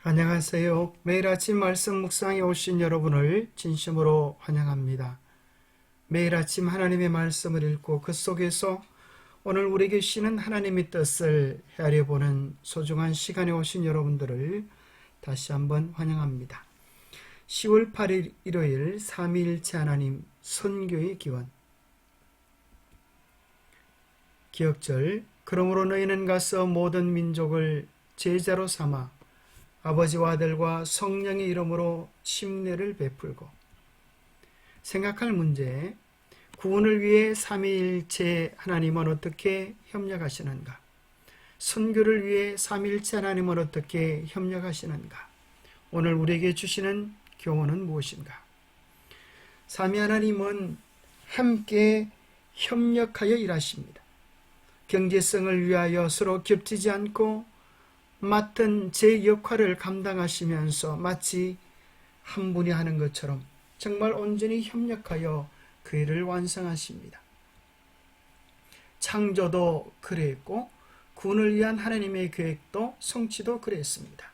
안녕하세요. 매일 아침 말씀 묵상에 오신 여러분을 진심으로 환영합니다. 매일 아침 하나님의 말씀을 읽고 그 속에서 오늘 우리에게 주시는 하나님의 뜻을 헤아려 보는 소중한 시간에 오신 여러분들을 다시 한번 환영합니다. 10월 8일 일요일 삼위일체 하나님 선교의 기원. 기억절. 그러므로 너희는 가서 모든 민족을 제자로 삼아 아버지와 아들과 성령의 이름으로 침례를 베풀고. 생각할 문제. 구원을 위해 삼위일체 하나님은 어떻게 협력하시는가? 선교를 위해 삼위일체 하나님은 어떻게 협력하시는가? 오늘 우리에게 주시는 교훈은 무엇인가? 삼위 하나님은 함께 협력하여 일하십니다. 경제성을 위하여 서로 겹치지 않고 맡은 제 역할을 감당하시면서 마치 한 분이 하는 것처럼 정말 온전히 협력하여 그 일을 완성하십니다. 창조도 그랬고 구원을 위한 하나님의 계획도 성취도 그랬습니다.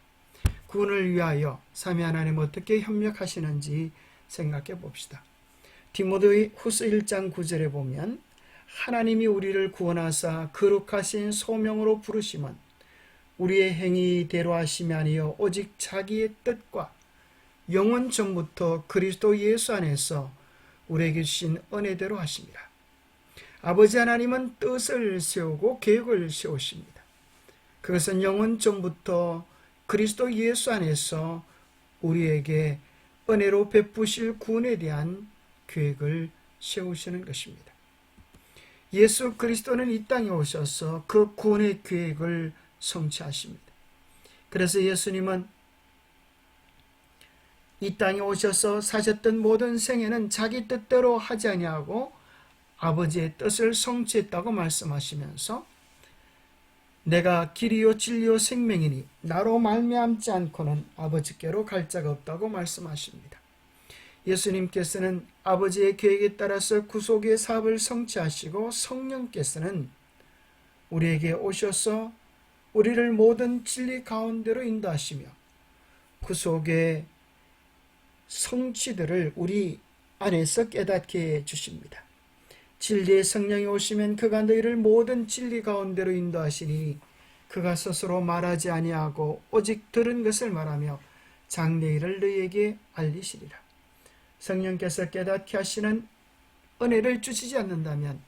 구원을 위하여 삼위 하나님 어떻게 협력하시는지 생각해 봅시다. 디모데 후서 1장 9절에 보면 하나님이 우리를 구원하사 거룩하신 소명으로 부르심은 우리의 행위대로 하심이 아니요 오직 자기의 뜻과 영원 전부터 그리스도 예수 안에서 우리에게 주신 은혜대로 하십니다. 아버지 하나님은 뜻을 세우고 계획을 세우십니다. 그것은 영원 전부터 그리스도 예수 안에서 우리에게 은혜로 베푸실 구원에 대한 계획을 세우시는 것입니다. 예수 그리스도는 이 땅에 오셔서 그 구원의 계획을 성취하십니다. 그래서 예수님은 이 땅에 오셔서 사셨던 모든 생애는 자기 뜻대로 하지 아니하고 아버지의 뜻을 성취했다고 말씀하시면서 내가 길이요 진리요 생명이니 나로 말미암지 않고는 아버지께로 갈 자가 없다고 말씀하십니다. 예수님께서는 아버지의 계획에 따라서 구속의 사업을 성취하시고 성령께서는 우리에게 오셔서 우리를 모든 진리 가운데로 인도하시며 구속의 성취들을 우리 안에서 깨닫게 해주십니다. 진리의 성령이 오시면 그가 너희를 모든 진리 가운데로 인도하시니 그가 스스로 말하지 아니하고 오직 들은 것을 말하며 장래일을 너희에게 알리시리라. 성령께서 깨닫게 하시는 은혜를 주시지 않는다면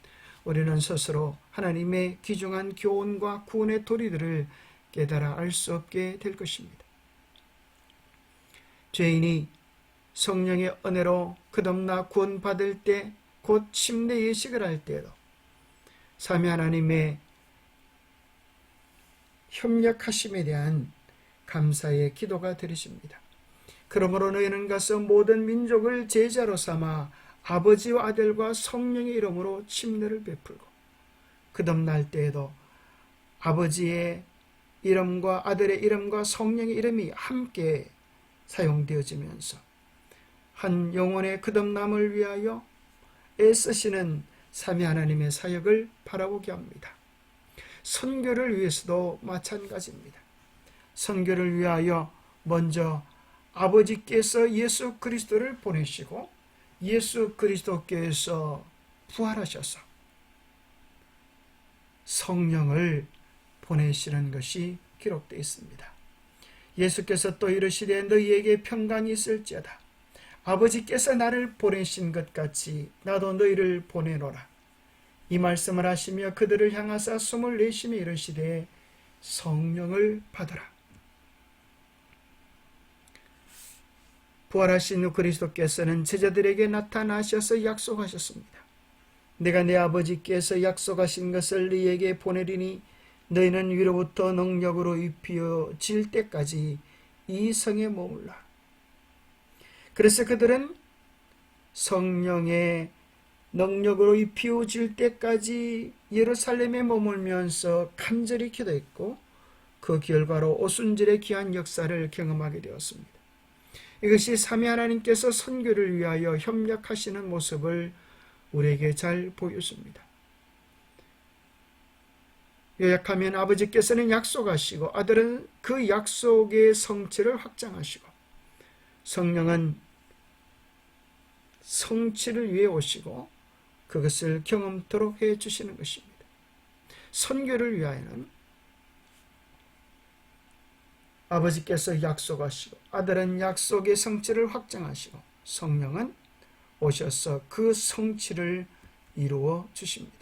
우리는 스스로 하나님의 귀중한 교훈과 구원의 도리들을 깨달아 알 수 없게 될 것입니다. 죄인이 성령의 은혜로 거듭나 구원받을 때 곧 침례 예식을 할 때에도 삼위 하나님의 협력하심에 대한 감사의 기도가 드리십니다. 그러므로 너희는 가서 모든 민족을 제자로 삼아 아버지와 아들과 성령의 이름으로 침례를 베풀고 거듭날 때에도 아버지의 이름과 아들의 이름과 성령의 이름이 함께 사용되어지면서 한 영혼의 거듭남을 위하여 애쓰시는 삼위 하나님의 사역을 바라보게 합니다. 선교를 위해서도 마찬가지입니다. 선교를 위하여 먼저 아버지께서 예수 그리스도를 보내시고 예수 그리스도께서 부활하셔서 성령을 보내시는 것이 기록되어 있습니다. 예수께서 또 이르시되 너희에게 평강이 있을지어다. 아버지께서 나를 보내신 것 같이 나도 너희를 보내노라. 이 말씀을 하시며 그들을 향하사 숨을 내쉬며 이르시되 성령을 받으라. 부활하신 그리스도께서는 제자들에게 나타나셔서 약속하셨습니다. 내가 내 아버지께서 약속하신 것을 너희에게 보내리니 너희는 위로부터 능력으로 입히어질 때까지 이 성에 머물라. 그래서 그들은 성령의 능력으로 입히어질 때까지 예루살렘에 머물면서 간절히 기도했고 그 결과로 오순절의 귀한 역사를 경험하게 되었습니다. 이것이 삼위 하나님께서 선교를 위하여 협력하시는 모습을 우리에게 잘 보여줍니다. 요약하면 아버지께서는 약속하시고 아들은 그 약속의 성취를 확장하시고 성령은 성취를 위해 오시고 그것을 경험토록 해 주시는 것입니다. 선교를 위하여는 아버지께서 약속하시고 아들은 약속의 성취를 확장하시고 성령은 오셔서 그 성취를 이루어 주십니다.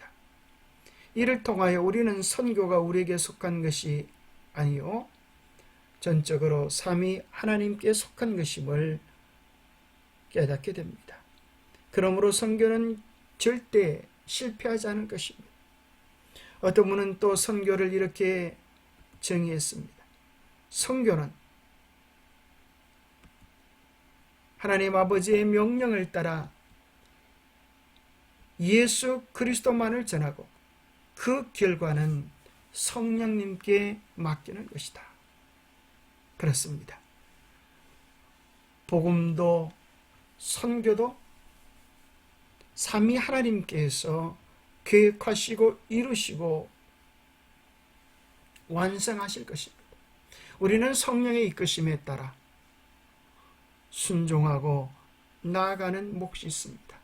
이를 통하여 우리는 선교가 우리에게 속한 것이 아니요 전적으로 삼위 하나님께 속한 것임을 깨닫게 됩니다. 그러므로 선교는 절대 실패하지 않을 것입니다. 어떤 분은 또 선교를 이렇게 정의했습니다. 선교는 하나님 아버지의 명령을 따라 예수 그리스도만을 전하고 그 결과는 성령님께 맡기는 것이다. 그렇습니다. 복음도 선교도 삼위 하나님께서 계획하시고 이루시고 완성하실 것입니다. 우리는 성령의 이끄심에 따라 순종하고 나아가는 몫이 있습니다.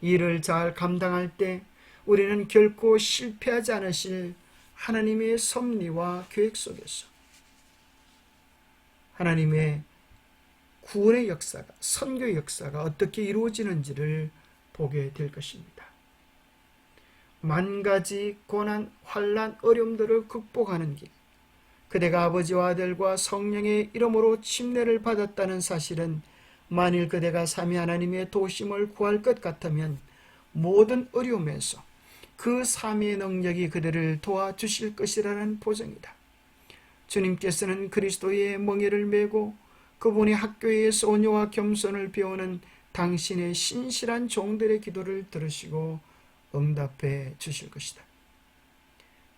이를 잘 감당할 때 우리는 결코 실패하지 않으실 하나님의 섭리와 계획 속에서 하나님의 구원의 역사가, 선교의 역사가 어떻게 이루어지는지를 보게 될 것입니다. 만 가지 고난, 환난, 어려움들을 극복하는 길, 그대가 아버지와 아들과 성령의 이름으로 침례를 받았다는 사실은 만일 그대가 삼위 하나님의 도심을 구할 것 같으면 모든 어려움에서 그 삼위의 능력이 그대를 도와주실 것이라는 보증이다. 주님께서는 그리스도의 멍에를 메고 그분의 학교의 소녀와 겸손을 배우는 당신의 신실한 종들의 기도를 들으시고 응답해 주실 것이다.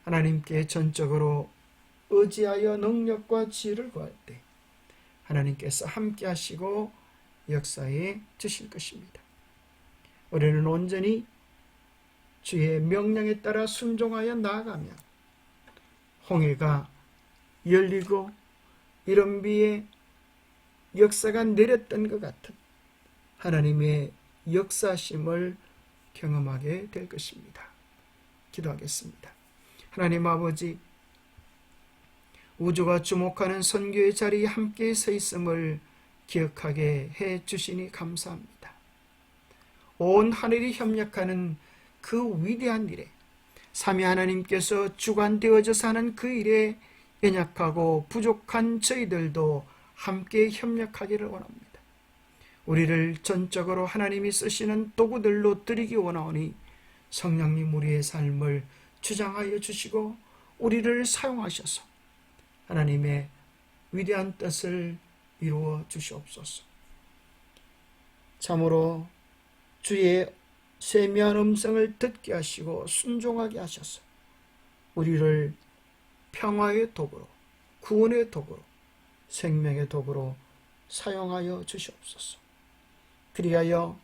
하나님께 전적으로 의지하여 능력과 지혜를 구할 때 하나님께서 함께 하시고 역사해 주실 것입니다. 우리는 온전히 주의 명령에 따라 순종하여 나아가며 홍해가 열리고 이른비에 역사가 내렸던 것 같은 하나님의 역사심을 경험하게 될 것입니다. 기도하겠습니다. 하나님 아버지, 우주가 주목하는 선교의 자리에 함께 서 있음을 기억하게 해 주시니 감사합니다. 온 하늘이 협력하는 그 위대한 일에 삼위 하나님께서 주관되어져서 하는 그 일에 연약하고 부족한 저희들도 함께 협력하기를 원합니다. 우리를 전적으로 하나님이 쓰시는 도구들로 드리기 원하오니 성령님 우리의 삶을 주장하여 주시고 우리를 사용하셔서 하나님의 위대한 뜻을 이루어 주시옵소서. 참으로 주의 세미한 음성을 듣게 하시고 순종하게 하셔서 우리를 평화의 도구로, 구원의 도구로, 생명의 도구로 사용하여 주시옵소서. 그리하여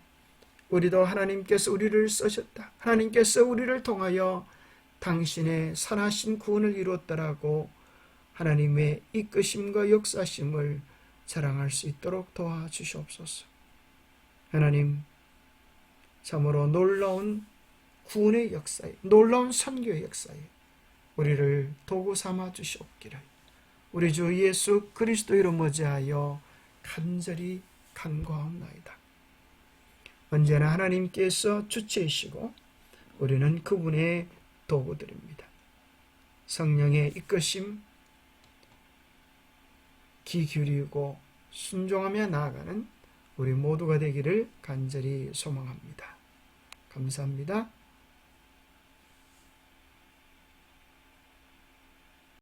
우리도 하나님께서 우리를 쓰셨다, 하나님께서 우리를 통하여 당신의 선하신 구원을 이루었다라고 하나님의 이끄심과 역사심을 자랑할 수 있도록 도와주시옵소서. 하나님, 참으로 놀라운 구원의 역사에, 놀라운 선교의 역사에 우리를 도구 삼아 주시옵기를 우리 주 예수 그리스도 이름 의지하여 간절히 간구하옵나이다. 언제나 하나님께서 주체이시고 우리는 그분의 도구들입니다. 성령의 이끄심 귀 기울이고 순종하며 나아가는 우리 모두가 되기를 간절히 소망합니다. 감사합니다.